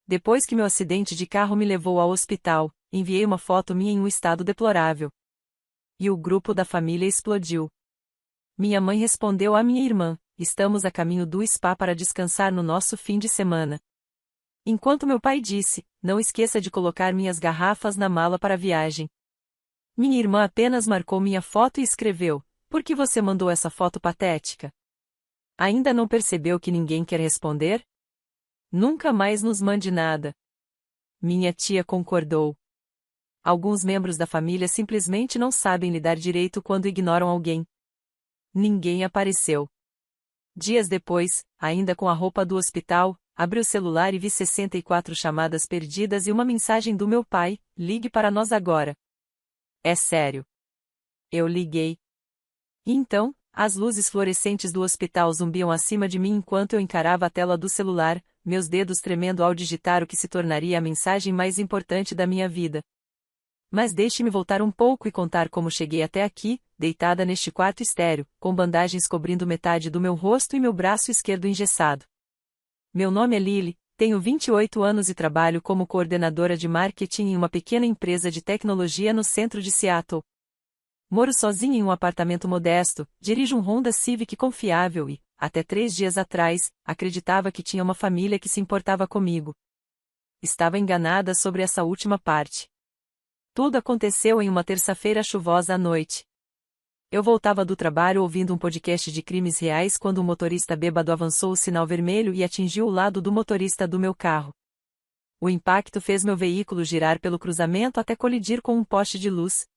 Depois que meu acidente de carro me levou ao hospital, enviei uma foto minha em um estado deplorável. E o grupo da família explodiu. Minha mãe respondeu à minha irmã: estamos a caminho do spa para descansar no nosso fim de semana. Enquanto meu pai disse: não esqueça de colocar minhas garrafas na mala para a viagem. Minha irmã apenas marcou minha foto e escreveu: por que você mandou essa foto patética? Ainda não percebeu que ninguém quer responder? Nunca mais nos mande nada. Minha tia concordou. Alguns membros da família simplesmente não sabem lidar direito quando ignoram alguém. Ninguém apareceu. Dias depois, ainda com a roupa do hospital, abri o celular e vi 64 chamadas perdidas e uma mensagem do meu pai: ligue para nós agora. É sério. Eu liguei. E então, as luzes fluorescentes do hospital zumbiam acima de mim enquanto eu encarava a tela do celular, meus dedos tremendo ao digitar o que se tornaria a mensagem mais importante da minha vida. Mas deixe-me voltar um pouco e contar como cheguei até aqui, deitada neste quarto estéril, com bandagens cobrindo metade do meu rosto e meu braço esquerdo engessado. Meu nome é Lily, tenho 28 anos e trabalho como coordenadora de marketing em uma pequena empresa de tecnologia no centro de Seattle. Moro sozinha em um apartamento modesto, dirijo um Honda Civic confiável e, até 3 dias atrás, acreditava que tinha uma família que se importava comigo. Estava enganada sobre essa última parte. Tudo aconteceu em uma terça-feira chuvosa à noite. Eu voltava do trabalho ouvindo um podcast de crimes reais quando um motorista bêbado avançou o sinal vermelho e atingiu o lado do motorista do meu carro. O impacto fez meu veículo girar pelo cruzamento até colidir com um poste de luz.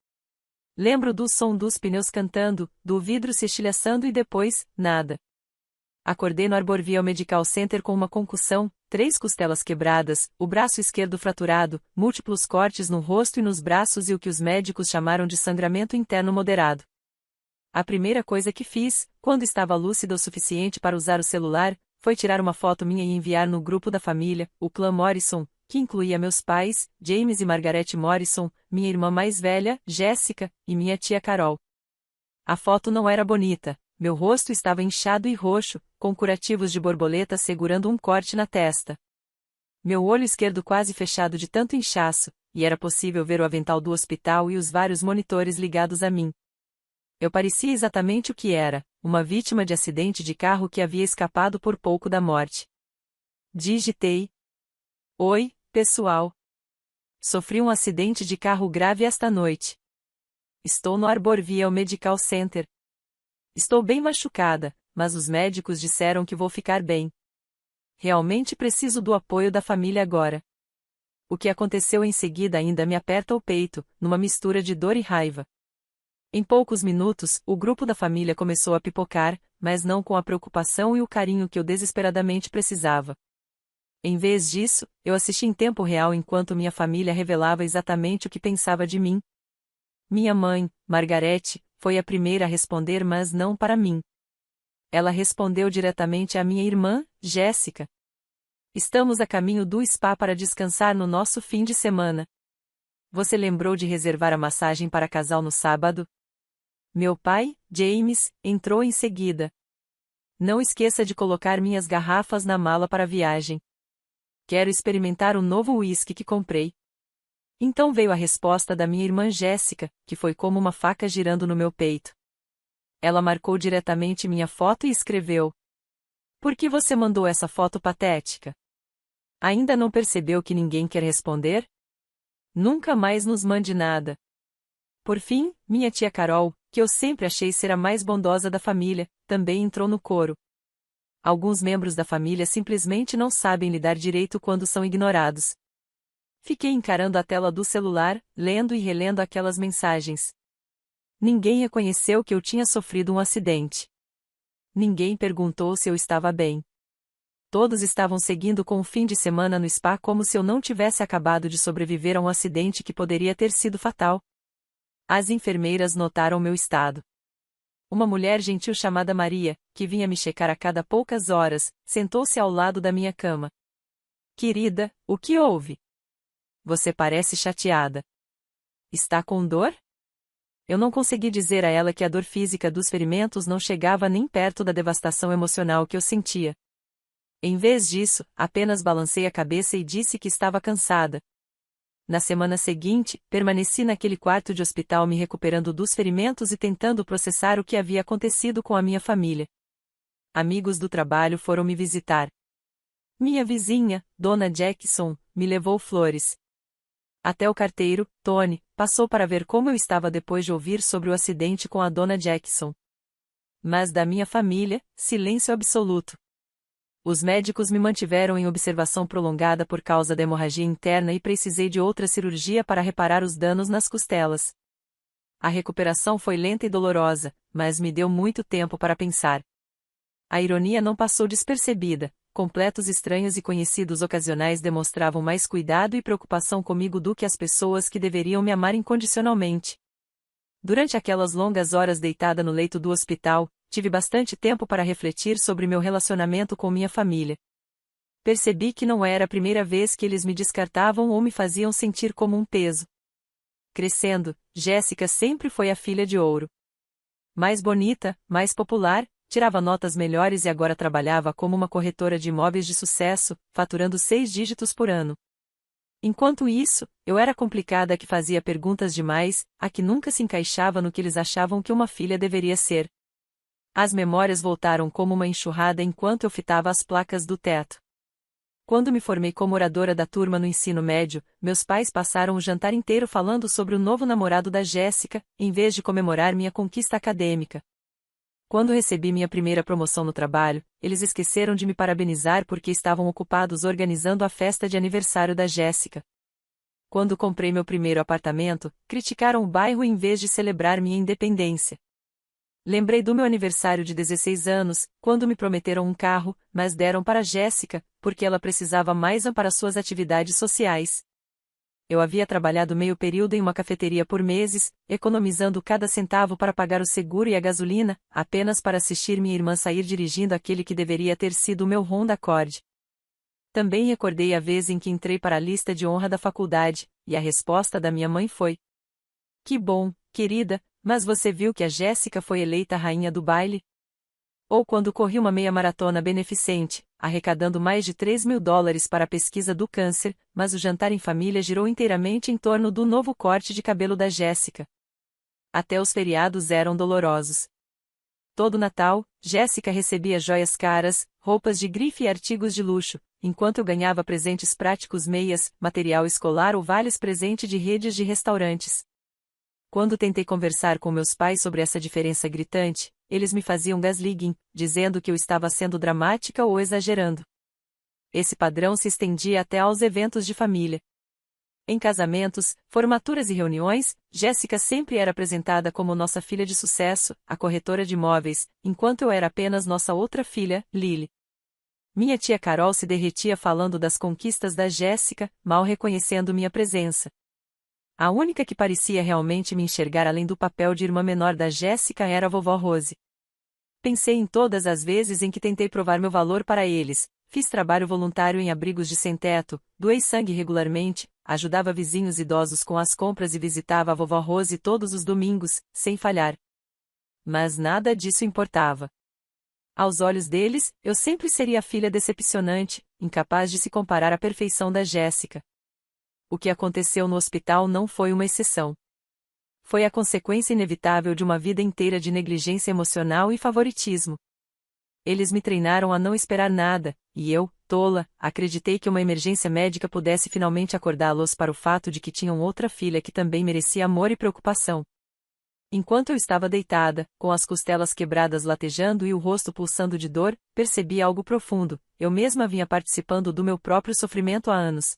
Lembro do som dos pneus cantando, do vidro se estilhaçando e depois, nada. Acordei no Arborview Medical Center com uma concussão, 3 costelas quebradas, o braço esquerdo fraturado, múltiplos cortes no rosto e nos braços e o que os médicos chamaram de sangramento interno moderado. A primeira coisa que fiz, quando estava lúcida o suficiente para usar o celular, foi tirar uma foto minha e enviar no grupo da família, o clã Morrison, que incluía meus pais, James e Margaret Morrison, minha irmã mais velha, Jessica, e minha tia Carol. A foto não era bonita, meu rosto estava inchado e roxo, com curativos de borboleta segurando um corte na testa. Meu olho esquerdo quase fechado de tanto inchaço, e era possível ver o avental do hospital e os vários monitores ligados a mim. Eu parecia exatamente o que era, uma vítima de acidente de carro que havia escapado por pouco da morte. Digitei: oi, pessoal. Sofri um acidente de carro grave esta noite. Estou no Arborview Medical Center. Estou bem machucada, mas os médicos disseram que vou ficar bem. Realmente preciso do apoio da família agora. O que aconteceu em seguida ainda me aperta o peito, numa mistura de dor e raiva. Em poucos minutos, o grupo da família começou a pipocar, mas não com a preocupação e o carinho que eu desesperadamente precisava. Em vez disso, eu assisti em tempo real enquanto minha família revelava exatamente o que pensava de mim. Minha mãe, Margaret, foi a primeira a responder, mas não para mim. Ela respondeu diretamente à minha irmã, Jéssica. Estamos a caminho do spa para descansar no nosso fim de semana. Você lembrou de reservar a massagem para casal no sábado? Meu pai, James, entrou em seguida. Não esqueça de colocar minhas garrafas na mala para a viagem. Quero experimentar o novo uísque que comprei. Então veio a resposta da minha irmã Jéssica, que foi como uma faca girando no meu peito. Ela marcou diretamente minha foto e escreveu: por que você mandou essa foto patética? Ainda não percebeu que ninguém quer responder? Nunca mais nos mande nada. Por fim, minha tia Carol, que eu sempre achei ser a mais bondosa da família, também entrou no coro. Alguns membros da família simplesmente não sabem lidar direito quando são ignorados. Fiquei encarando a tela do celular, lendo e relendo aquelas mensagens. Ninguém reconheceu que eu tinha sofrido um acidente. Ninguém perguntou se eu estava bem. Todos estavam seguindo com o fim de semana no spa como se eu não tivesse acabado de sobreviver a um acidente que poderia ter sido fatal. As enfermeiras notaram meu estado. Uma mulher gentil chamada Maria, que vinha me checar a cada poucas horas, sentou-se ao lado da minha cama. Querida, o que houve? Você parece chateada. Está com dor? Eu não consegui dizer a ela que a dor física dos ferimentos não chegava nem perto da devastação emocional que eu sentia. Em vez disso, apenas balancei a cabeça e disse que estava cansada. Na semana seguinte, permaneci naquele quarto de hospital me recuperando dos ferimentos e tentando processar o que havia acontecido com a minha família. Amigos do trabalho foram me visitar. Minha vizinha, Dona Jackson, me levou flores. Até o carteiro, Tony, passou para ver como eu estava depois de ouvir sobre o acidente com a Dona Jackson. Mas da minha família, silêncio absoluto. Os médicos me mantiveram em observação prolongada por causa da hemorragia interna e precisei de outra cirurgia para reparar os danos nas costelas. A recuperação foi lenta e dolorosa, mas me deu muito tempo para pensar. A ironia não passou despercebida. Completos estranhos e conhecidos ocasionais demonstravam mais cuidado e preocupação comigo do que as pessoas que deveriam me amar incondicionalmente. Durante aquelas longas horas deitada no leito do hospital, tive bastante tempo para refletir sobre meu relacionamento com minha família. Percebi que não era a primeira vez que eles me descartavam ou me faziam sentir como um peso. Crescendo, Jéssica sempre foi a filha de ouro. Mais bonita, mais popular, tirava notas melhores e agora trabalhava como uma corretora de imóveis de sucesso, faturando 6 dígitos por ano. Enquanto isso, eu era complicada a que fazia perguntas demais, a que nunca se encaixava no que eles achavam que uma filha deveria ser. As memórias voltaram como uma enxurrada enquanto eu fitava as placas do teto. Quando me formei como oradora da turma no ensino médio, meus pais passaram o jantar inteiro falando sobre o novo namorado da Jéssica, em vez de comemorar minha conquista acadêmica. Quando recebi minha primeira promoção no trabalho, eles esqueceram de me parabenizar porque estavam ocupados organizando a festa de aniversário da Jéssica. Quando comprei meu primeiro apartamento, criticaram o bairro em vez de celebrar minha independência. Lembrei do meu aniversário de 16 anos, quando me prometeram um carro, mas deram para Jéssica, porque ela precisava mais para suas atividades sociais. Eu havia trabalhado meio período em uma cafeteria por meses, economizando cada centavo para pagar o seguro e a gasolina, apenas para assistir minha irmã sair dirigindo aquele que deveria ter sido o meu Honda Accord. Também recordei a vez em que entrei para a lista de honra da faculdade, e a resposta da minha mãe foi: "Que bom, querida, mas você viu que a Jéssica foi eleita a rainha do baile?" Ou quando corri uma meia-maratona beneficente, arrecadando mais de $3.000 para a pesquisa do câncer, mas o jantar em família girou inteiramente em torno do novo corte de cabelo da Jéssica. Até os feriados eram dolorosos. Todo Natal, Jéssica recebia joias caras, roupas de grife e artigos de luxo, enquanto eu ganhava presentes práticos, meias, material escolar ou vales-presente de redes de restaurantes. Quando tentei conversar com meus pais sobre essa diferença gritante, eles me faziam gaslighting, dizendo que eu estava sendo dramática ou exagerando. Esse padrão se estendia até aos eventos de família. Em casamentos, formaturas e reuniões, Jéssica sempre era apresentada como nossa filha de sucesso, a corretora de imóveis, enquanto eu era apenas nossa outra filha, Lily. Minha tia Carol se derretia falando das conquistas da Jéssica, mal reconhecendo minha presença. A única que parecia realmente me enxergar além do papel de irmã menor da Jéssica era a vovó Rose. Pensei em todas as vezes em que tentei provar meu valor para eles, fiz trabalho voluntário em abrigos de sem-teto, doei sangue regularmente, ajudava vizinhos idosos com as compras e visitava a vovó Rose todos os domingos, sem falhar. Mas nada disso importava. Aos olhos deles, eu sempre seria a filha decepcionante, incapaz de se comparar à perfeição da Jéssica. O que aconteceu no hospital não foi uma exceção. Foi a consequência inevitável de uma vida inteira de negligência emocional e favoritismo. Eles me treinaram a não esperar nada, e eu, tola, acreditei que uma emergência médica pudesse finalmente acordá-los para o fato de que tinham outra filha que também merecia amor e preocupação. Enquanto eu estava deitada, com as costelas quebradas latejando e o rosto pulsando de dor, percebi algo profundo: eu mesma vinha participando do meu próprio sofrimento há anos.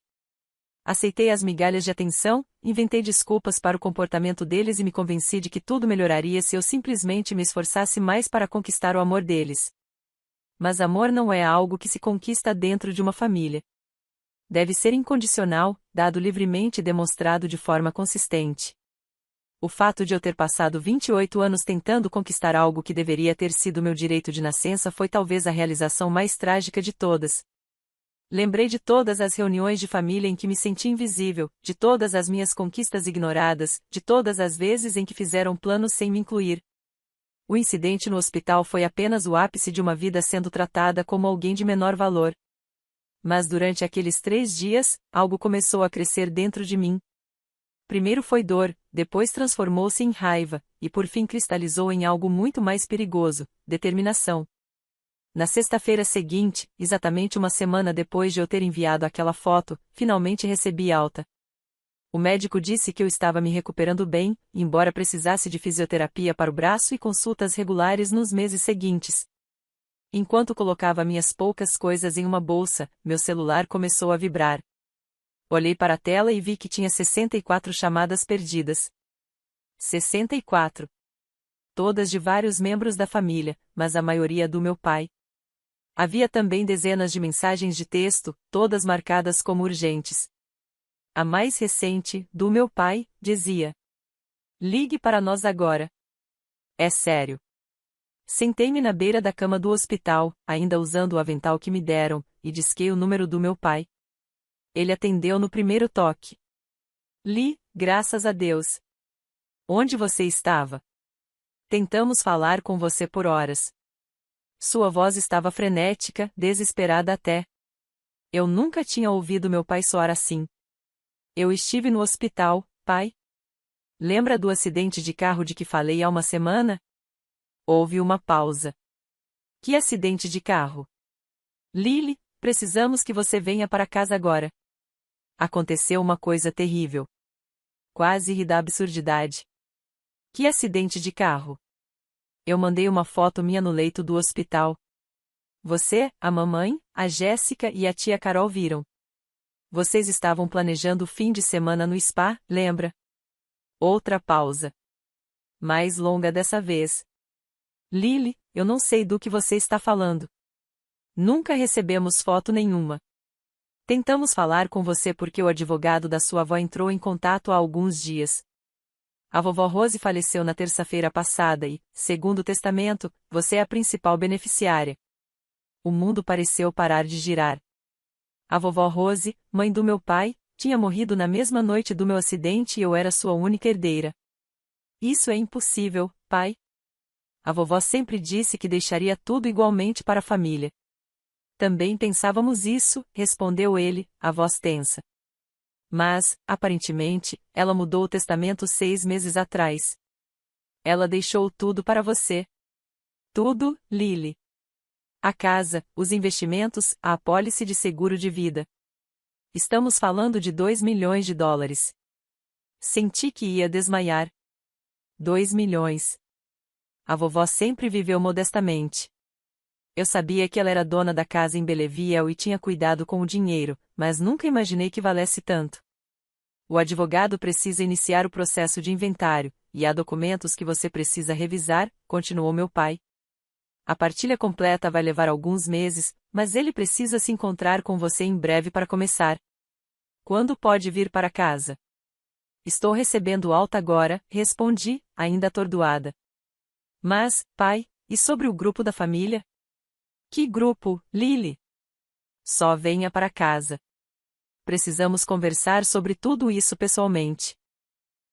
Aceitei as migalhas de atenção, inventei desculpas para o comportamento deles e me convenci de que tudo melhoraria se eu simplesmente me esforçasse mais para conquistar o amor deles. Mas amor não é algo que se conquista dentro de uma família. Deve ser incondicional, dado livremente e demonstrado de forma consistente. O fato de eu ter passado 28 anos tentando conquistar algo que deveria ter sido meu direito de nascença foi talvez a realização mais trágica de todas. Lembrei de todas as reuniões de família em que me senti invisível, de todas as minhas conquistas ignoradas, de todas as vezes em que fizeram planos sem me incluir. O incidente no hospital foi apenas o ápice de uma vida sendo tratada como alguém de menor valor. Mas durante aqueles 3 dias, algo começou a crescer dentro de mim. Primeiro foi dor, depois transformou-se em raiva, e por fim cristalizou em algo muito mais perigoso: determinação. Na sexta-feira seguinte, exatamente uma semana depois de eu ter enviado aquela foto, finalmente recebi alta. O médico disse que eu estava me recuperando bem, embora precisasse de fisioterapia para o braço e consultas regulares nos meses seguintes. Enquanto colocava minhas poucas coisas em uma bolsa, meu celular começou a vibrar. Olhei para a tela e vi que tinha 64 chamadas perdidas. 64. Todas de vários membros da família, mas a maioria do meu pai. Havia também dezenas de mensagens de texto, todas marcadas como urgentes. A mais recente, do meu pai, dizia: "Ligue para nós agora." É sério. Sentei-me na beira da cama do hospital, ainda usando o avental que me deram, e disquei o número do meu pai. Ele atendeu no primeiro toque. "Li, graças a Deus. Onde você estava? Tentamos falar com você por horas." Sua voz estava frenética, desesperada até. Eu nunca tinha ouvido meu pai soar assim. "Eu estive no hospital, pai." "Lembra do acidente de carro de que falei há uma semana?" Houve uma pausa. "Que acidente de carro?" "Lily, precisamos que você venha para casa agora. Aconteceu uma coisa terrível." Quase ri da absurdidade. "Que acidente de carro?" Eu mandei uma foto minha no leito do hospital. "Você, a mamãe, a Jéssica e a tia Carol viram. Vocês estavam planejando o fim de semana no spa, lembra?" Outra pausa. Mais longa dessa vez. "Lily, eu não sei do que você está falando. Nunca recebemos foto nenhuma. Tentamos falar com você porque o advogado da sua avó entrou em contato há alguns dias. A vovó Rose faleceu na terça-feira passada e, segundo o testamento, você é a principal beneficiária." O mundo pareceu parar de girar. A vovó Rose, mãe do meu pai, tinha morrido na mesma noite do meu acidente e eu era sua única herdeira. "Isso é impossível, pai." A vovó sempre disse que deixaria tudo igualmente para a família. "Também pensávamos isso", respondeu ele, a voz tensa. "Mas, aparentemente, ela mudou o testamento 6 meses atrás. Ela deixou tudo para você." "Tudo, Lily." "A casa, os investimentos, a apólice de seguro de vida. Estamos falando de $2 milhões." Senti que ia desmaiar. 2 milhões. A vovó sempre viveu modestamente. Eu sabia que ela era dona da casa em Belleville e tinha cuidado com o dinheiro, mas nunca imaginei que valesse tanto. "O advogado precisa iniciar o processo de inventário, e há documentos que você precisa revisar", continuou meu pai. "A partilha completa vai levar alguns meses, mas ele precisa se encontrar com você em breve para começar." "Quando pode vir para casa?" "Estou recebendo alta agora", respondi, ainda atordoada. "Mas, pai, e sobre o grupo da família?" "Que grupo, Lily?" "Só venha para casa. Precisamos conversar sobre tudo isso pessoalmente."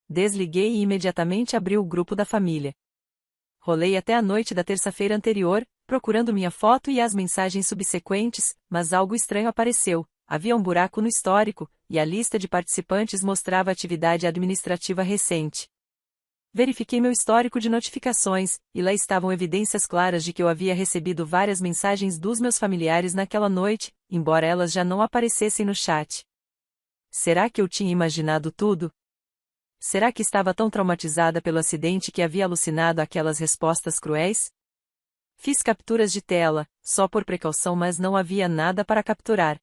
Desliguei e imediatamente abri o grupo da família. Rolei até a noite da terça-feira anterior, procurando minha foto e as mensagens subsequentes, mas algo estranho apareceu. Havia um buraco no histórico, e a lista de participantes mostrava atividade administrativa recente. Verifiquei meu histórico de notificações, e lá estavam evidências claras de que eu havia recebido várias mensagens dos meus familiares naquela noite, embora elas já não aparecessem no chat. Será que eu tinha imaginado tudo? Será que estava tão traumatizada pelo acidente que havia alucinado aquelas respostas cruéis? Fiz capturas de tela, só por precaução, mas não havia nada para capturar.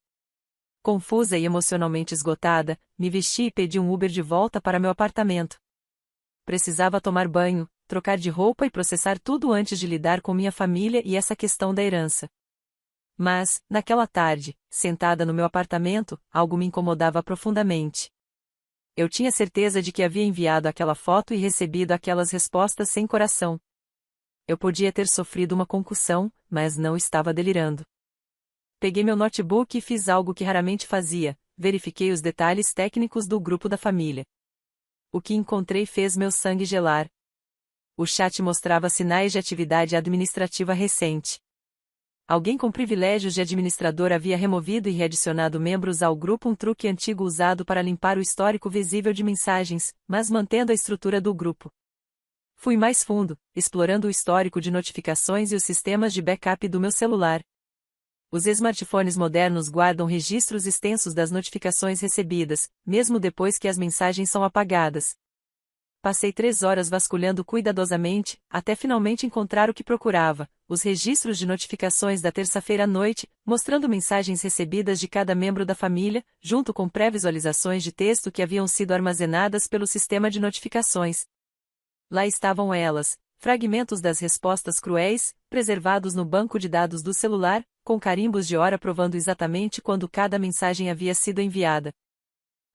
Confusa e emocionalmente esgotada, me vesti e pedi um Uber de volta para meu apartamento. Precisava tomar banho, trocar de roupa e processar tudo antes de lidar com minha família e essa questão da herança. Mas, naquela tarde, sentada no meu apartamento, algo me incomodava profundamente. Eu tinha certeza de que havia enviado aquela foto e recebido aquelas respostas sem coração. Eu podia ter sofrido uma concussão, mas não estava delirando. Peguei meu notebook e fiz algo que raramente fazia: verifiquei os detalhes técnicos do grupo da família. O que encontrei fez meu sangue gelar. O chat mostrava sinais de atividade administrativa recente. Alguém com privilégios de administrador havia removido e readicionado membros ao grupo, um truque antigo usado para limpar o histórico visível de mensagens, mas mantendo a estrutura do grupo. Fui mais fundo, explorando o histórico de notificações e os sistemas de backup do meu celular. Os smartphones modernos guardam registros extensos das notificações recebidas, mesmo depois que as mensagens são apagadas. Passei 3 horas vasculhando cuidadosamente, até finalmente encontrar o que procurava: os registros de notificações da terça-feira à noite, mostrando mensagens recebidas de cada membro da família, junto com pré-visualizações de texto que haviam sido armazenadas pelo sistema de notificações. Lá estavam elas, fragmentos das respostas cruéis, preservados no banco de dados do celular, com carimbos de hora provando exatamente quando cada mensagem havia sido enviada.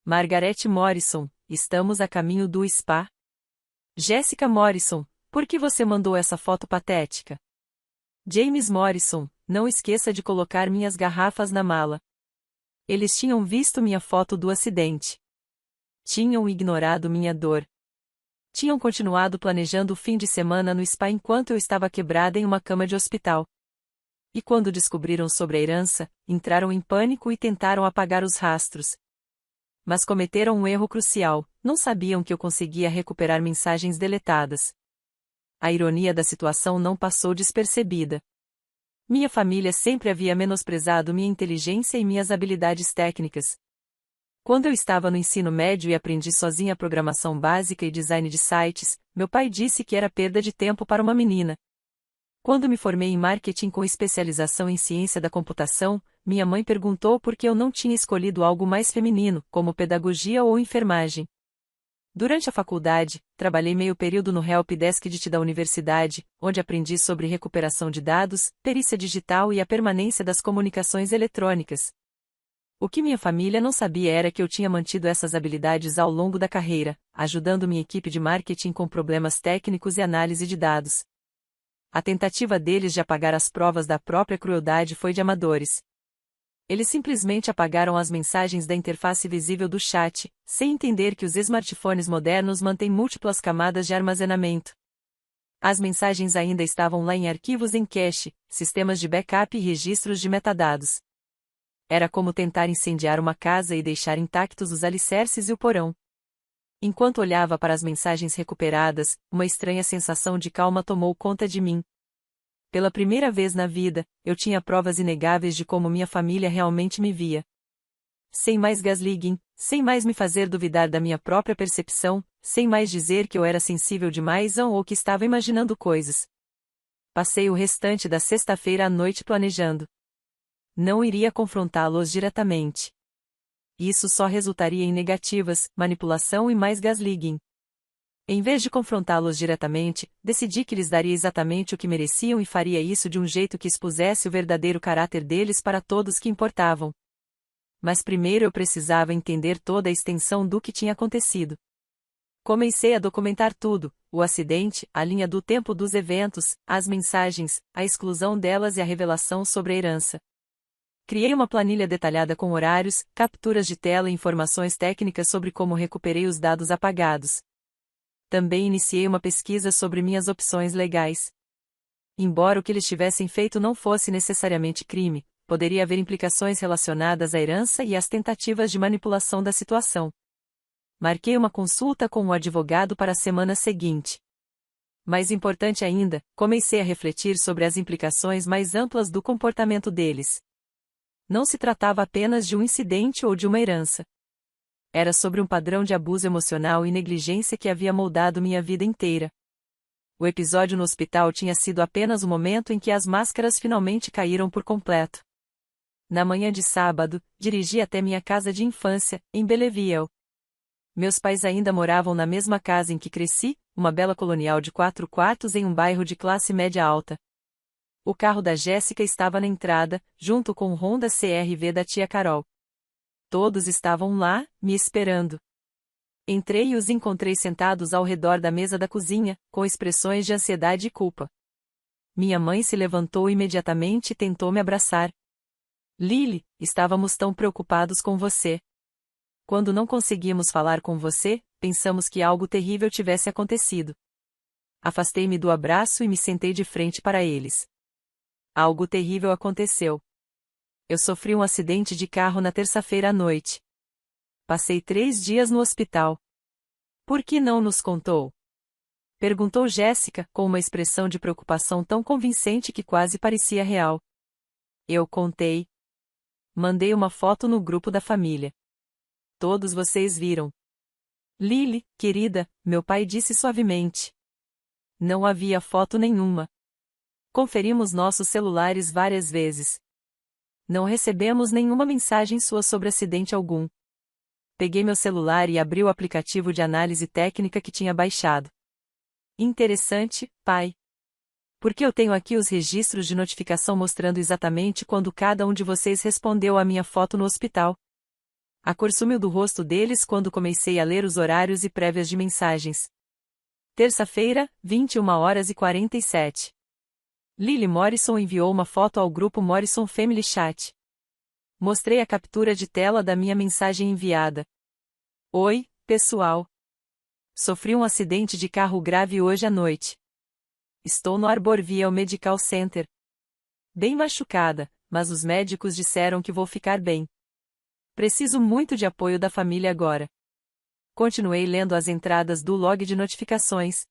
Margaret Morrison, estamos a caminho do spa. Jessica Morrison, por que você mandou essa foto patética? James Morrison, não esqueça de colocar minhas garrafas na mala. Eles tinham visto minha foto do acidente. Tinham ignorado minha dor. Tinham continuado planejando o fim de semana no spa enquanto eu estava quebrada em uma cama de hospital. E quando descobriram sobre a herança, entraram em pânico e tentaram apagar os rastros. Mas cometeram um erro crucial: não sabiam que eu conseguia recuperar mensagens deletadas. A ironia da situação não passou despercebida. Minha família sempre havia menosprezado minha inteligência e minhas habilidades técnicas. Quando eu estava no ensino médio e aprendi sozinha programação básica e design de sites, meu pai disse que era perda de tempo para uma menina. Quando me formei em marketing com especialização em ciência da computação, minha mãe perguntou por que eu não tinha escolhido algo mais feminino, como pedagogia ou enfermagem. Durante a faculdade, trabalhei meio período no helpdesk da universidade, onde aprendi sobre recuperação de dados, perícia digital e a permanência das comunicações eletrônicas. O que minha família não sabia era que eu tinha mantido essas habilidades ao longo da carreira, ajudando minha equipe de marketing com problemas técnicos e análise de dados. A tentativa deles de apagar as provas da própria crueldade foi de amadores. Eles simplesmente apagaram as mensagens da interface visível do chat, sem entender que os smartphones modernos mantêm múltiplas camadas de armazenamento. As mensagens ainda estavam lá em arquivos em cache, sistemas de backup e registros de metadados. Era como tentar incendiar uma casa e deixar intactos os alicerces e o porão. Enquanto olhava para as mensagens recuperadas, uma estranha sensação de calma tomou conta de mim. Pela primeira vez na vida, eu tinha provas inegáveis de como minha família realmente me via. Sem mais gaslighting, sem mais me fazer duvidar da minha própria percepção, sem mais dizer que eu era sensível demais ou que estava imaginando coisas. Passei o restante da sexta-feira à noite planejando. Não iria confrontá-los diretamente. Isso só resultaria em negativas, manipulação e mais gaslighting. Em vez de confrontá-los diretamente, decidi que lhes daria exatamente o que mereciam e faria isso de um jeito que expusesse o verdadeiro caráter deles para todos que importavam. Mas primeiro eu precisava entender toda a extensão do que tinha acontecido. Comecei a documentar tudo: o acidente, a linha do tempo dos eventos, as mensagens, a exclusão delas e a revelação sobre a herança. Criei uma planilha detalhada com horários, capturas de tela e informações técnicas sobre como recuperei os dados apagados. Também iniciei uma pesquisa sobre minhas opções legais. Embora o que eles tivessem feito não fosse necessariamente crime, poderia haver implicações relacionadas à herança e às tentativas de manipulação da situação. Marquei uma consulta com um advogado para a semana seguinte. Mais importante ainda, comecei a refletir sobre as implicações mais amplas do comportamento deles. Não se tratava apenas de um incidente ou de uma herança. Era sobre um padrão de abuso emocional e negligência que havia moldado minha vida inteira. O episódio no hospital tinha sido apenas o momento em que as máscaras finalmente caíram por completo. Na manhã de sábado, dirigi até minha casa de infância, em Belleville. Meus pais ainda moravam na mesma casa em que cresci, uma bela colonial de 4 quartos em um bairro de classe média alta. O carro da Jéssica estava na entrada, junto com o Honda CR-V da tia Carol. Todos estavam lá, me esperando. Entrei e os encontrei sentados ao redor da mesa da cozinha, com expressões de ansiedade e culpa. Minha mãe se levantou imediatamente e tentou me abraçar. Lily, estávamos tão preocupados com você. Quando não conseguimos falar com você, pensamos que algo terrível tivesse acontecido. Afastei-me do abraço e me sentei de frente para eles. Algo terrível aconteceu. Eu sofri um acidente de carro na terça-feira à noite. Passei 3 dias no hospital. Por que não nos contou? Perguntou Jéssica, com uma expressão de preocupação tão convincente que quase parecia real. Eu contei. Mandei uma foto no grupo da família. Todos vocês viram. Lily, querida, meu pai disse suavemente. Não havia foto nenhuma. Conferimos nossos celulares várias vezes. Não recebemos nenhuma mensagem sua sobre acidente algum. Peguei meu celular e abri o aplicativo de análise técnica que tinha baixado. Interessante, pai. Porque eu tenho aqui os registros de notificação mostrando exatamente quando cada um de vocês respondeu à minha foto no hospital. A cor sumiu do rosto deles quando comecei a ler os horários e prévias de mensagens. Terça-feira, 21h47. Lily Morrison enviou uma foto ao grupo Morrison Family Chat. Mostrei a captura de tela da minha mensagem enviada. Oi, pessoal. Sofri um acidente de carro grave hoje à noite. Estou no Arborview Medical Center. Bem machucada, mas os médicos disseram que vou ficar bem. Preciso muito de apoio da família agora. Continuei lendo as entradas do log de notificações.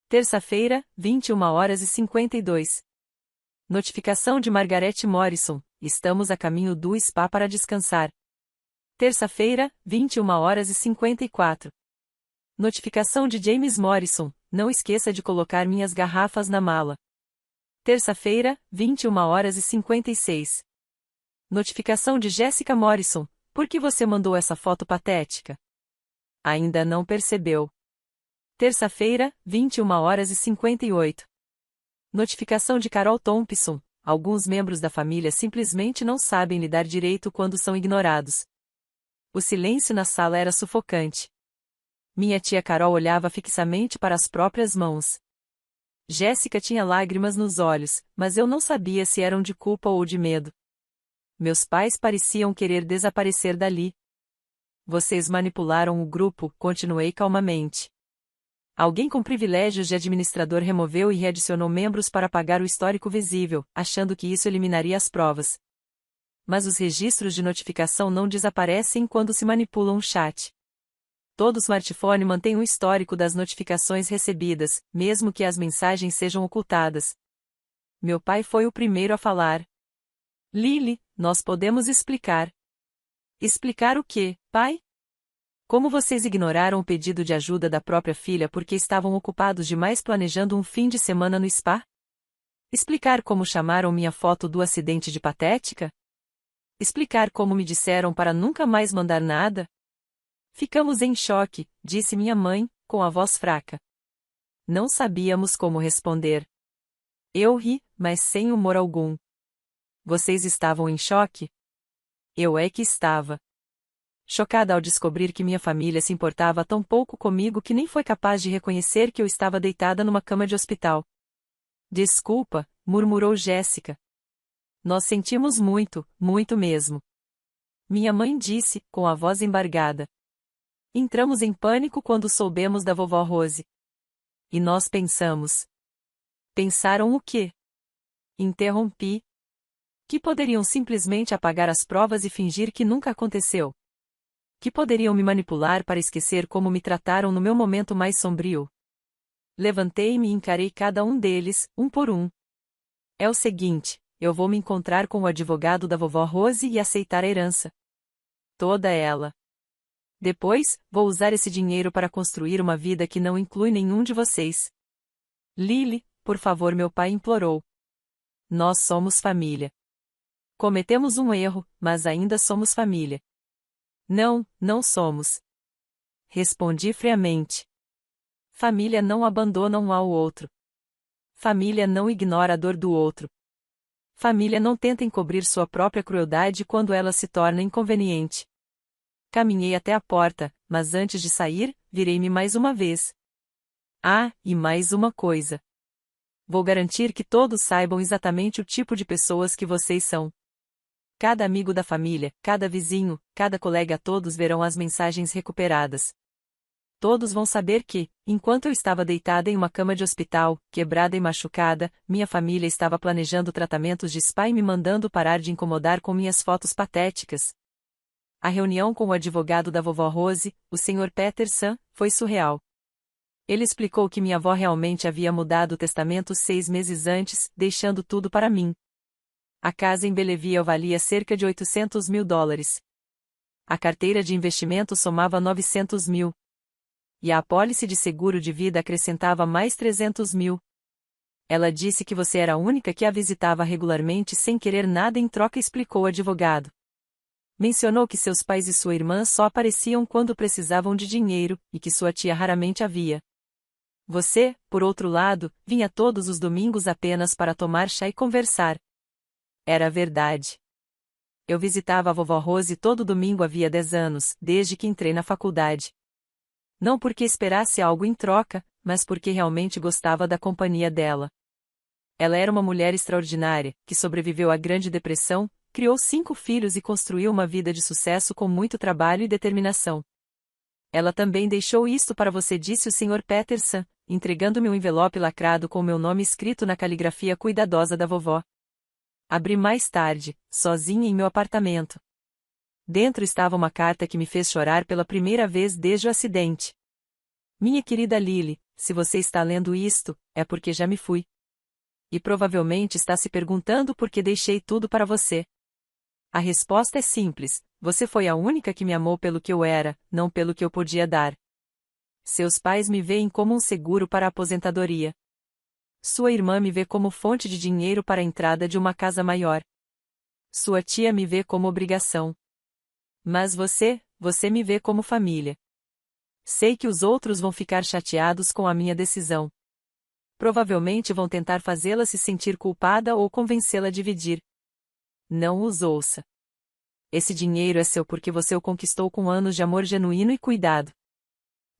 Terça-feira, 21h52. Notificação de Margaret Morrison. Estamos a caminho do spa para descansar. Terça-feira, 21h54. Notificação de James Morrison. Não esqueça de colocar minhas garrafas na mala. Terça-feira, 21h56. Notificação de Jessica Morrison. Por que você mandou essa foto patética? Ainda não percebeu. Terça-feira, 21h58. Notificação de Carol Thompson. Alguns membros da família simplesmente não sabem lidar direito quando são ignorados. O silêncio na sala era sufocante. Minha tia Carol olhava fixamente para as próprias mãos. Jéssica tinha lágrimas nos olhos, mas eu não sabia se eram de culpa ou de medo. Meus pais pareciam querer desaparecer dali. Vocês manipularam o grupo, continuei calmamente. Alguém com privilégios de administrador removeu e readicionou membros para apagar o histórico visível, achando que isso eliminaria as provas. Mas os registros de notificação não desaparecem quando se manipula um chat. Todo smartphone mantém um histórico das notificações recebidas, mesmo que as mensagens sejam ocultadas. Meu pai foi o primeiro a falar. Lily, nós podemos explicar. Explicar o quê, pai? Como vocês ignoraram o pedido de ajuda da própria filha porque estavam ocupados demais planejando um fim de semana no spa? Explicar como chamaram minha foto do acidente de patética? Explicar como me disseram para nunca mais mandar nada? Ficamos em choque, disse minha mãe, com a voz fraca. Não sabíamos como responder. Eu ri, mas sem humor algum. Vocês estavam em choque? Eu é que estava. Chocada ao descobrir que minha família se importava tão pouco comigo que nem foi capaz de reconhecer que eu estava deitada numa cama de hospital. Desculpa, murmurou Jéssica. Nós sentimos muito, muito mesmo. Minha mãe disse, com a voz embargada. Entramos em pânico quando soubemos da vovó Rose. E nós pensamos. Pensaram o quê? Interrompi. Que poderiam simplesmente apagar as provas e fingir que nunca aconteceu. Que poderiam me manipular para esquecer como me trataram no meu momento mais sombrio. Levantei-me e encarei cada um deles, um por um. É o seguinte, eu vou me encontrar com o advogado da vovó Rose e aceitar a herança. Toda ela. Depois, vou usar esse dinheiro para construir uma vida que não inclui nenhum de vocês. Lily, por favor, meu pai implorou. Nós somos família. Cometemos um erro, mas ainda somos família. Não, não somos. Respondi friamente. Família não abandona um ao outro. Família não ignora a dor do outro. Família não tenta encobrir sua própria crueldade quando ela se torna inconveniente. Caminhei até a porta, mas antes de sair, virei-me mais uma vez. Ah, e mais uma coisa. Vou garantir que todos saibam exatamente o tipo de pessoas que vocês são. Cada amigo da família, cada vizinho, cada colega, todos verão as mensagens recuperadas. todos vão saber que, enquanto eu estava deitada em uma cama de hospital, quebrada e machucada, minha família estava planejando tratamentos de spa e me mandando parar de incomodar com minhas fotos patéticas. A reunião com o advogado da vovó Rose, o Sr. Peterson, foi surreal. Ele explicou que minha avó realmente havia mudado o testamento 6 meses antes, deixando tudo para mim. A casa em Belleville valia cerca de $800.000. A carteira de investimento somava 900 mil. E a apólice de seguro de vida acrescentava mais 300 mil. Ela disse que você era a única que a visitava regularmente sem querer nada em troca, explicou o advogado. Mencionou que seus pais e sua irmã só apareciam quando precisavam de dinheiro, e que sua tia raramente a via. Você, por outro lado, vinha todos os domingos apenas para tomar chá e conversar. Era verdade. Eu visitava a vovó Rose todo domingo havia 10 anos, desde que entrei na faculdade. Não porque esperasse algo em troca, mas porque realmente gostava da companhia dela. Ela era uma mulher extraordinária, que sobreviveu à Grande Depressão, criou 5 filhos e construiu uma vida de sucesso com muito trabalho e determinação. Ela também deixou isto para você, disse o Sr. Peterson, entregando-me um envelope lacrado com meu nome escrito na caligrafia cuidadosa da vovó. Abri mais tarde, sozinha em meu apartamento. Dentro estava uma carta que me fez chorar pela primeira vez desde o acidente. Minha querida Lily, se você está lendo isto, é porque já me fui. E provavelmente está se perguntando por que deixei tudo para você. A resposta é simples: você foi a única que me amou pelo que eu era, não pelo que eu podia dar. Seus pais me veem como um seguro para a aposentadoria. Sua irmã me vê como fonte de dinheiro para a entrada de uma casa maior. Sua tia me vê como obrigação. Mas você me vê como família. Sei que os outros vão ficar chateados com a minha decisão. Provavelmente vão tentar fazê-la se sentir culpada ou convencê-la a dividir. Não os ouça. Esse dinheiro é seu porque você o conquistou com anos de amor genuíno e cuidado.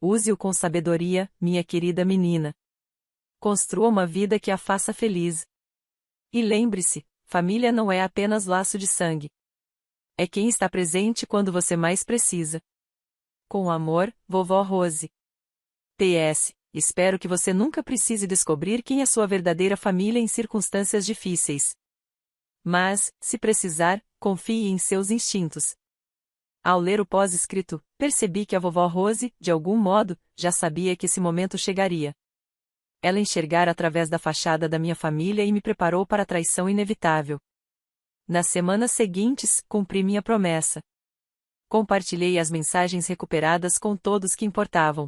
Use-o com sabedoria, minha querida menina. Construa uma vida que a faça feliz. E lembre-se, família não é apenas laço de sangue. É quem está presente quando você mais precisa. Com amor, vovó Rose. PS. Espero que você nunca precise descobrir quem é sua verdadeira família em circunstâncias difíceis. Mas, se precisar, confie em seus instintos. Ao ler o pós-escrito, percebi que a vovó Rose, de algum modo, já sabia que esse momento chegaria. Ela enxergara através da fachada da minha família e me preparou para a traição inevitável. Nas semanas seguintes, cumpri minha promessa. Compartilhei as mensagens recuperadas com todos que importavam.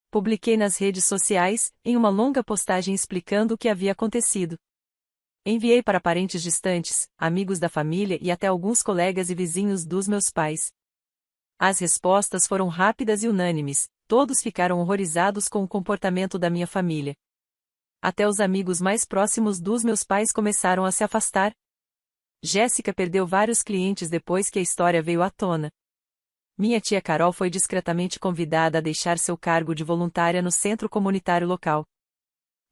Publiquei nas redes sociais, em uma longa postagem explicando o que havia acontecido. Enviei para parentes distantes, amigos da família e até alguns colegas e vizinhos dos meus pais. As respostas foram rápidas e unânimes, todos ficaram horrorizados com o comportamento da minha família. Até os amigos mais próximos dos meus pais começaram a se afastar. Jéssica perdeu vários clientes depois que a história veio à tona. Minha tia Carol foi discretamente convidada a deixar seu cargo de voluntária no centro comunitário local.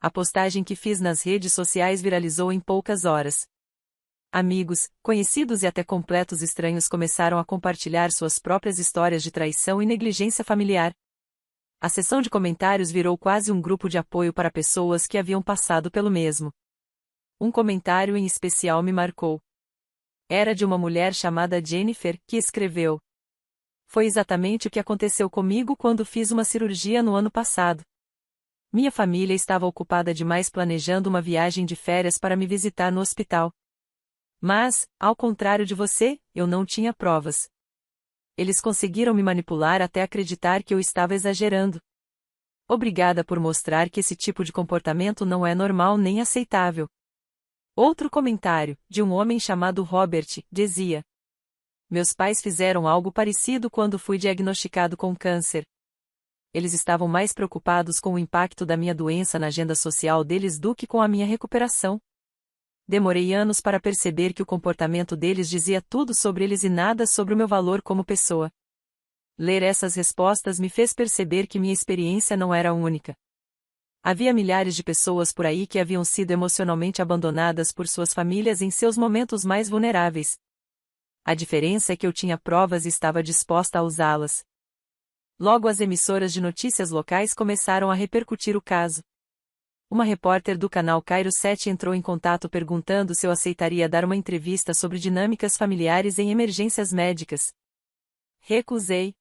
A postagem que fiz nas redes sociais viralizou em poucas horas. Amigos, conhecidos e até completos estranhos começaram a compartilhar suas próprias histórias de traição e negligência familiar. A seção de comentários virou quase um grupo de apoio para pessoas que haviam passado pelo mesmo. Um comentário em especial me marcou. Era de uma mulher chamada Jennifer, que escreveu: "Foi exatamente o que aconteceu comigo quando fiz uma cirurgia no ano passado. Minha família estava ocupada demais planejando uma viagem de férias para me visitar no hospital. Mas, ao contrário de você, eu não tinha provas. Eles conseguiram me manipular até acreditar que eu estava exagerando. Obrigada por mostrar que esse tipo de comportamento não é normal nem aceitável." Outro comentário, de um homem chamado Robert, dizia: "Meus pais fizeram algo parecido quando fui diagnosticado com câncer. Eles estavam mais preocupados com o impacto da minha doença na agenda social deles do que com a minha recuperação. Demorei anos para perceber que o comportamento deles dizia tudo sobre eles e nada sobre o meu valor como pessoa." Ler essas respostas me fez perceber que minha experiência não era única. Havia milhares de pessoas por aí que haviam sido emocionalmente abandonadas por suas famílias em seus momentos mais vulneráveis. A diferença é que eu tinha provas e estava disposta a usá-las. Logo as emissoras de notícias locais começaram a repercutir o caso. Uma repórter do canal Cairo 7 entrou em contato perguntando se eu aceitaria dar uma entrevista sobre dinâmicas familiares em emergências médicas. Recusei.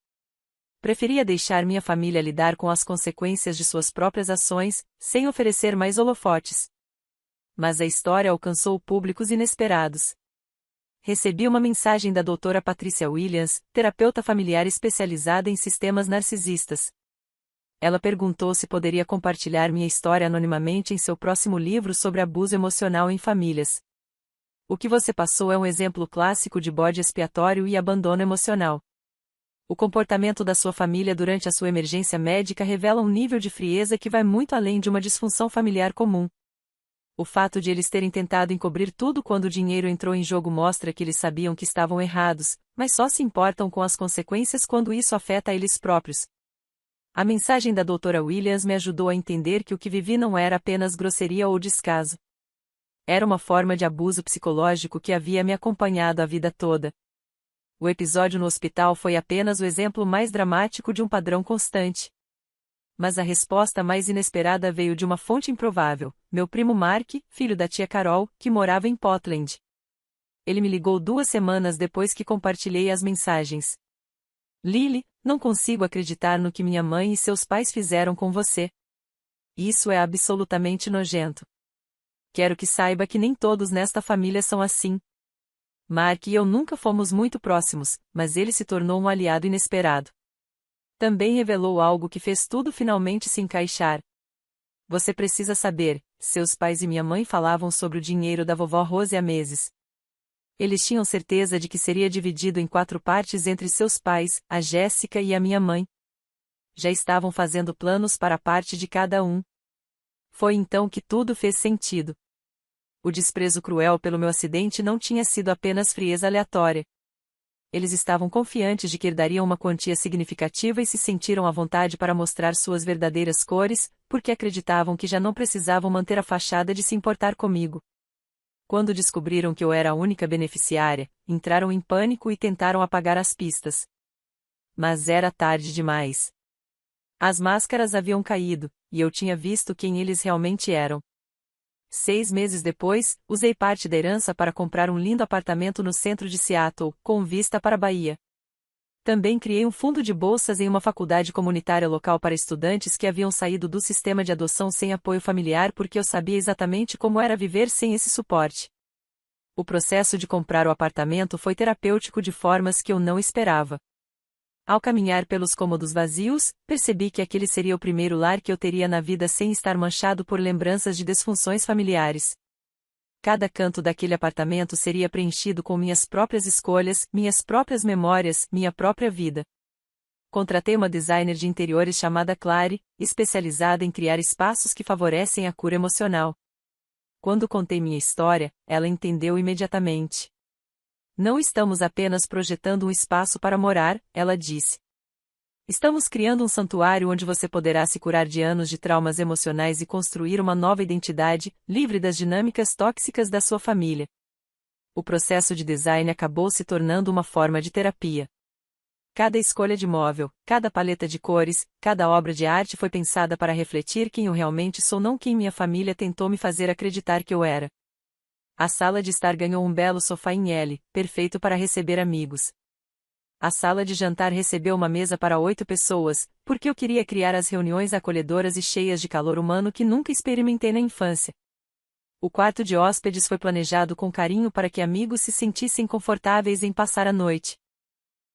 Preferia deixar minha família lidar com as consequências de suas próprias ações, sem oferecer mais holofotes. Mas a história alcançou públicos inesperados. Recebi uma mensagem da doutora Patrícia Williams, terapeuta familiar especializada em sistemas narcisistas. Ela perguntou se poderia compartilhar minha história anonimamente em seu próximo livro sobre abuso emocional em famílias. O que você passou é um exemplo clássico de bode expiatório e abandono emocional. O comportamento da sua família durante a sua emergência médica revela um nível de frieza que vai muito além de uma disfunção familiar comum. O fato de eles terem tentado encobrir tudo quando o dinheiro entrou em jogo mostra que eles sabiam que estavam errados, mas só se importam com as consequências quando isso afeta eles próprios. A mensagem da doutora Williams me ajudou a entender que o que vivi não era apenas grosseria ou descaso. Era uma forma de abuso psicológico que havia me acompanhado a vida toda. O episódio no hospital foi apenas o exemplo mais dramático de um padrão constante. Mas a resposta mais inesperada veio de uma fonte improvável, meu primo Mark, filho da tia Carol, que morava em Portland. Ele me ligou 2 semanas depois que compartilhei as mensagens. Lily, não consigo acreditar no que minha mãe e seus pais fizeram com você. Isso é absolutamente nojento. Quero que saiba que nem todos nesta família são assim. Mark e eu nunca fomos muito próximos, mas ele se tornou um aliado inesperado. Também revelou algo que fez tudo finalmente se encaixar. Você precisa saber, seus pais e minha mãe falavam sobre o dinheiro da vovó Rose há meses. Eles tinham certeza de que seria dividido em 4 partes entre seus pais, a Jéssica e a minha mãe. Já estavam fazendo planos para a parte de cada um. Foi então que tudo fez sentido. O desprezo cruel pelo meu acidente não tinha sido apenas frieza aleatória. Eles estavam confiantes de que herdariam uma quantia significativa e se sentiram à vontade para mostrar suas verdadeiras cores, porque acreditavam que já não precisavam manter a fachada de se importar comigo. Quando descobriram que eu era a única beneficiária, entraram em pânico e tentaram apagar as pistas. Mas era tarde demais. As máscaras haviam caído, e eu tinha visto quem eles realmente eram. 6 meses depois, usei parte da herança para comprar um lindo apartamento no centro de Seattle, com vista para a Bahia. Também criei um fundo de bolsas em uma faculdade comunitária local para estudantes que haviam saído do sistema de adoção sem apoio familiar porque eu sabia exatamente como era viver sem esse suporte. O processo de comprar o apartamento foi terapêutico de formas que eu não esperava. Ao caminhar pelos cômodos vazios, percebi que aquele seria o primeiro lar que eu teria na vida sem estar manchado por lembranças de desfunções familiares. Cada canto daquele apartamento seria preenchido com minhas próprias escolhas, minhas próprias memórias, minha própria vida. Contratei uma designer de interiores chamada Clary, especializada em criar espaços que favorecem a cura emocional. Quando contei minha história, ela entendeu imediatamente. Não estamos apenas projetando um espaço para morar, ela disse. Estamos criando um santuário onde você poderá se curar de anos de traumas emocionais e construir uma nova identidade, livre das dinâmicas tóxicas da sua família. O processo de design acabou se tornando uma forma de terapia. Cada escolha de móvel, cada paleta de cores, cada obra de arte foi pensada para refletir quem eu realmente sou, não quem minha família tentou me fazer acreditar que eu era. A sala de estar ganhou um belo sofá em L, perfeito para receber amigos. A sala de jantar recebeu uma mesa para 8 pessoas, porque eu queria criar as reuniões acolhedoras e cheias de calor humano que nunca experimentei na infância. O quarto de hóspedes foi planejado com carinho para que amigos se sentissem confortáveis em passar a noite.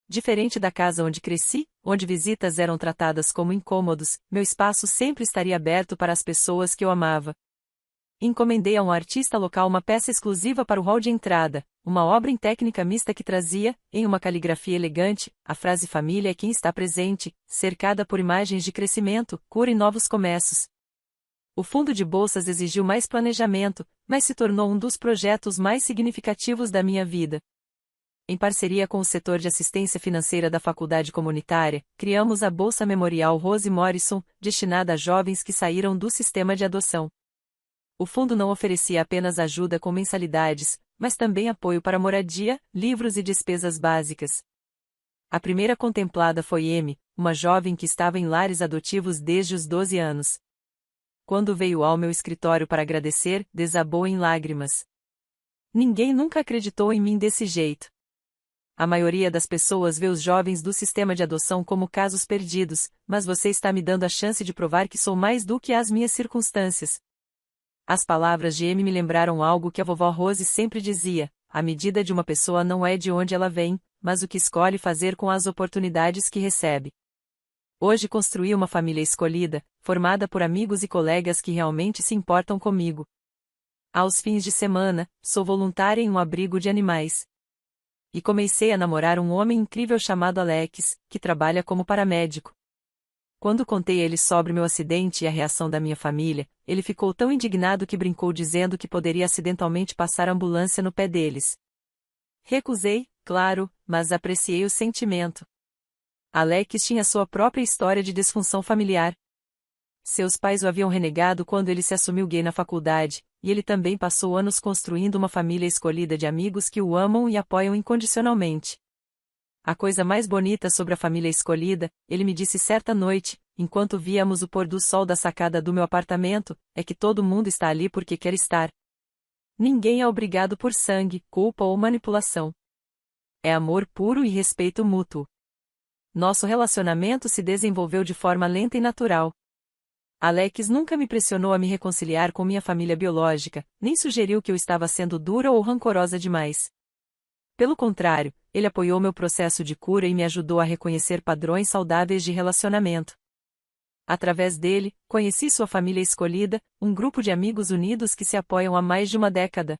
Diferente da casa onde cresci, onde visitas eram tratadas como incômodos, meu espaço sempre estaria aberto para as pessoas que eu amava. Encomendei a um artista local uma peça exclusiva para o hall de entrada, uma obra em técnica mista que trazia, em uma caligrafia elegante, a frase "Família é quem está presente", cercada por imagens de crescimento, cura e novos começos. O fundo de bolsas exigiu mais planejamento, mas se tornou um dos projetos mais significativos da minha vida. Em parceria com o setor de assistência financeira da faculdade comunitária, criamos a Bolsa Memorial Rose Morrison, destinada a jovens que saíram do sistema de adoção. O fundo não oferecia apenas ajuda com mensalidades, mas também apoio para moradia, livros e despesas básicas. A primeira contemplada foi M, uma jovem que estava em lares adotivos desde os 12 anos. Quando veio ao meu escritório para agradecer, desabou em lágrimas. Ninguém nunca acreditou em mim desse jeito. A maioria das pessoas vê os jovens do sistema de adoção como casos perdidos, mas você está me dando a chance de provar que sou mais do que as minhas circunstâncias. As palavras de Amy me lembraram algo que a vovó Rose sempre dizia: a medida de uma pessoa não é de onde ela vem, mas o que escolhe fazer com as oportunidades que recebe. Hoje construí uma família escolhida, formada por amigos e colegas que realmente se importam comigo. Aos fins de semana, sou voluntária em um abrigo de animais. E comecei a namorar um homem incrível chamado Alex, que trabalha como paramédico. Quando contei a ele sobre meu acidente e a reação da minha família, ele ficou tão indignado que brincou dizendo que poderia acidentalmente passar a ambulância no pé deles. Recusei, claro, mas apreciei o sentimento. Alex tinha sua própria história de disfunção familiar. Seus pais o haviam renegado quando ele se assumiu gay na faculdade, e ele também passou anos construindo uma família escolhida de amigos que o amam e apoiam incondicionalmente. A coisa mais bonita sobre a família escolhida, ele me disse certa noite, enquanto víamos o pôr do sol da sacada do meu apartamento, é que todo mundo está ali porque quer estar. Ninguém é obrigado por sangue, culpa ou manipulação. É amor puro e respeito mútuo. Nosso relacionamento se desenvolveu de forma lenta e natural. Alex nunca me pressionou a me reconciliar com minha família biológica, nem sugeriu que eu estava sendo dura ou rancorosa demais. Pelo contrário, ele apoiou meu processo de cura e me ajudou a reconhecer padrões saudáveis de relacionamento. Através dele, conheci sua família escolhida, um grupo de amigos unidos que se apoiam há mais de uma década.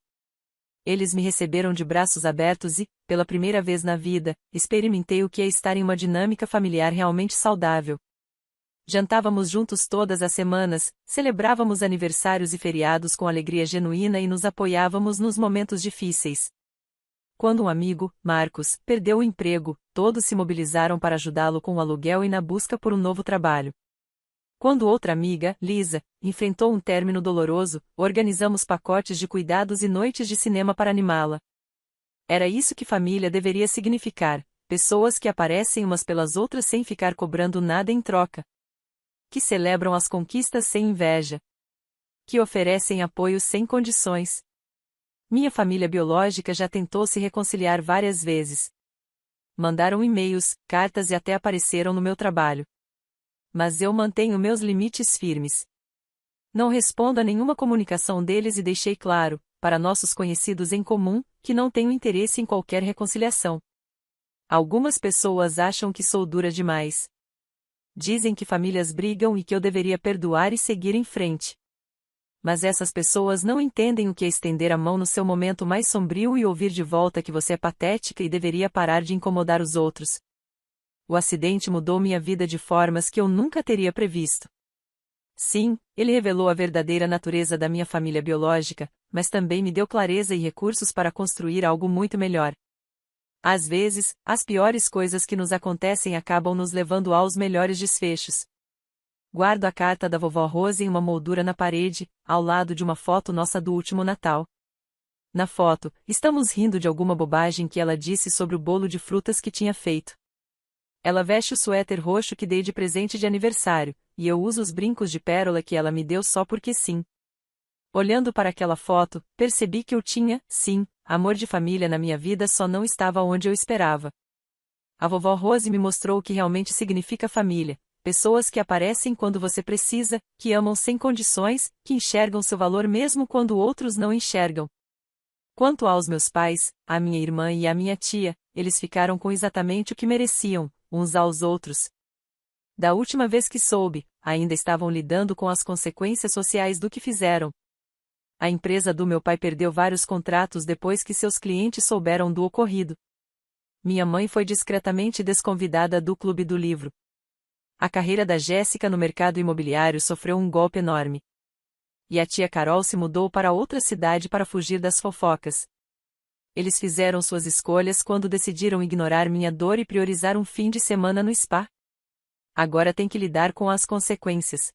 Eles me receberam de braços abertos e, pela primeira vez na vida, experimentei o que é estar em uma dinâmica familiar realmente saudável. Jantávamos juntos todas as semanas, celebrávamos aniversários e feriados com alegria genuína e nos apoiávamos nos momentos difíceis. Quando um amigo, Marcos, perdeu o emprego, todos se mobilizaram para ajudá-lo com o aluguel e na busca por um novo trabalho. Quando outra amiga, Lisa, enfrentou um término doloroso, organizamos pacotes de cuidados e noites de cinema para animá-la. Era isso que família deveria significar: pessoas que aparecem umas pelas outras sem ficar cobrando nada em troca. Que celebram as conquistas sem inveja. Que oferecem apoio sem condições. Minha família biológica já tentou se reconciliar várias vezes. Mandaram e-mails, cartas e até apareceram no meu trabalho. Mas eu mantenho meus limites firmes. Não respondo a nenhuma comunicação deles e deixei claro, para nossos conhecidos em comum, que não tenho interesse em qualquer reconciliação. Algumas pessoas acham que sou dura demais. Dizem que famílias brigam e que eu deveria perdoar e seguir em frente. Mas essas pessoas não entendem o que é estender a mão no seu momento mais sombrio e ouvir de volta que você é patética e deveria parar de incomodar os outros. O acidente mudou minha vida de formas que eu nunca teria previsto. Sim, ele revelou a verdadeira natureza da minha família biológica, mas também me deu clareza e recursos para construir algo muito melhor. Às vezes, as piores coisas que nos acontecem acabam nos levando aos melhores desfechos. Guardo a carta da vovó Rose em uma moldura na parede, ao lado de uma foto nossa do último Natal. Na foto, estamos rindo de alguma bobagem que ela disse sobre o bolo de frutas que tinha feito. Ela veste o suéter roxo que dei de presente de aniversário, e eu uso os brincos de pérola que ela me deu só porque sim. Olhando para aquela foto, percebi que eu tinha, sim, amor de família na minha vida, só não estava onde eu esperava. A vovó Rose me mostrou o que realmente significa família: pessoas que aparecem quando você precisa, que amam sem condições, que enxergam seu valor mesmo quando outros não enxergam. Quanto aos meus pais, a minha irmã e a minha tia, eles ficaram com exatamente o que mereciam, uns aos outros. Da última vez que soube, ainda estavam lidando com as consequências sociais do que fizeram. A empresa do meu pai perdeu vários contratos depois que seus clientes souberam do ocorrido. Minha mãe foi discretamente desconvidada do Clube do Livro. A carreira da Jéssica no mercado imobiliário sofreu um golpe enorme. E a tia Carol se mudou para outra cidade para fugir das fofocas. Eles fizeram suas escolhas quando decidiram ignorar minha dor e priorizar um fim de semana no spa. Agora tem que lidar com as consequências.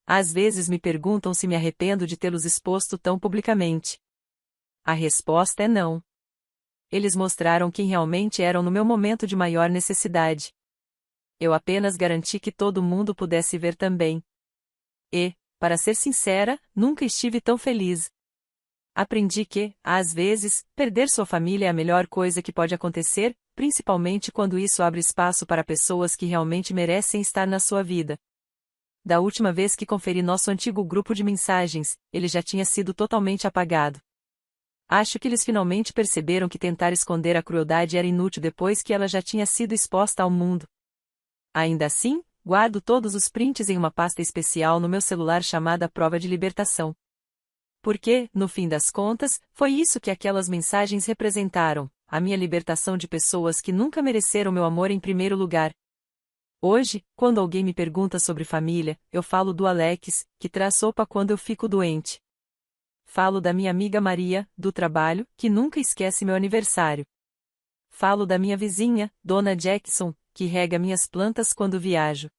Às vezes me perguntam se me arrependo de tê-los exposto tão publicamente. A resposta é não. Eles mostraram quem realmente eram no meu momento de maior necessidade. Eu apenas garanti que todo mundo pudesse ver também. E, para ser sincera, nunca estive tão feliz. Aprendi que, às vezes, perder sua família é a melhor coisa que pode acontecer, principalmente quando isso abre espaço para pessoas que realmente merecem estar na sua vida. Da última vez que conferi nosso antigo grupo de mensagens, ele já tinha sido totalmente apagado. Acho que eles finalmente perceberam que tentar esconder a crueldade era inútil depois que ela já tinha sido exposta ao mundo. Ainda assim, guardo todos os prints em uma pasta especial no meu celular chamada Prova de Libertação. Porque, no fim das contas, foi isso que aquelas mensagens representaram, a minha libertação de pessoas que nunca mereceram meu amor em primeiro lugar. Hoje, quando alguém me pergunta sobre família, eu falo do Alex, que traz sopa quando eu fico doente. Falo da minha amiga Maria, do trabalho, que nunca esquece meu aniversário. Falo da minha vizinha, Dona Jackson, que rega minhas plantas quando viajo.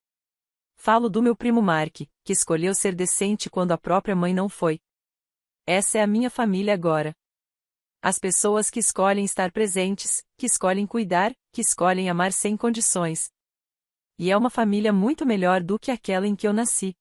Falo do meu primo Mark, que escolheu ser decente quando a própria mãe não foi. Essa é a minha família agora. As pessoas que escolhem estar presentes, que escolhem cuidar, que escolhem amar sem condições. E é uma família muito melhor do que aquela em que eu nasci.